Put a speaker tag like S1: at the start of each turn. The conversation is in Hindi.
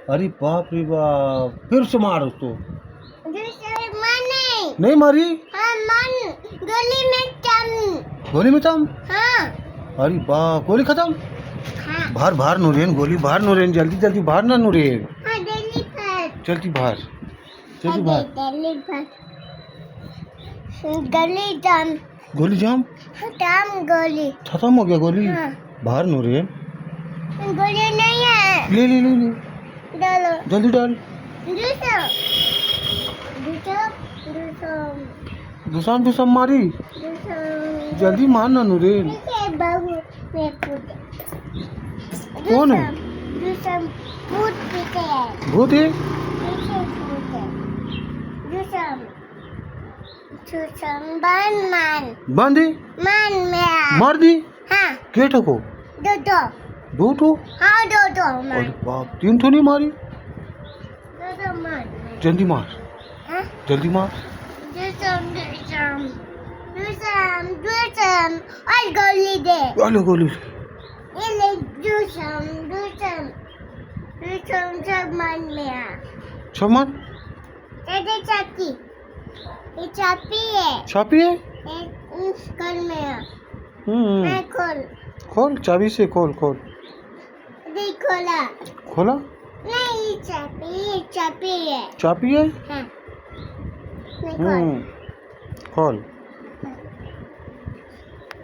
S1: अरे बाप रे बाप, फिर से मार उसको।
S2: दूसरे मन
S1: नहीं मारी?
S2: हाँ मन गोली में चम।
S1: गोली में तम?
S2: हाँ
S1: अरे बाप, गोली खत्म?
S2: हाँ
S1: बाहर बाहर नूरेन, गोली बाहर नूरेन, जल्दी जल्दी बाहर ना नूरेन,
S2: हाँ दिल्ली पर
S1: जल्दी बाहर, जल्दी बाहर।
S2: दिल्ली पर गली जाम।
S1: गोली जाम?
S2: खत्म गोली।
S1: खत्म हो गया गोली?
S2: हाँ
S1: बाहर नूरेन,
S2: गोली नहीं है।
S1: ले ले ले ले,
S2: डालो
S1: जल्दी डाल।
S2: दूसरा दूसरा दूसरा
S1: दुसान दुसान मारी,
S2: दूसरा
S1: जल्दी मार ना नूरेन।
S2: बाबू मैं कूद।
S1: कौन है?
S2: दूसरा भूत पीछे है।
S1: भूत है?
S2: पीछे भूत है। दूसरा दूसरा बन मान
S1: बांधी?
S2: मान में
S1: मार दी?
S2: हाँ
S1: के ठको?
S2: दो दो
S1: दो ठो?
S2: हाँ दो दो
S1: अरे
S2: मान
S1: बाप, तीन ठो नहीं मारी?
S2: दो दो मान
S1: जल्दी मार,
S2: हाँ
S1: जल्दी मार।
S2: दूसरा दूसरा दूसरा दूसरा और गोली दे।
S1: अरे गोली,
S2: ये ले दूसरा दूसरा दूसरा सब मान में आ।
S1: सब मार।
S2: ये चापी ये चापी है।
S1: चाबी है?
S2: इस घर में आ। मैं खोल
S1: खोल, चाबी से खोल, खोल।
S2: देख खोला
S1: खोला?
S2: नहीं चापी है।
S1: चाबी है?
S2: हाँ मैं खोल
S1: खोल।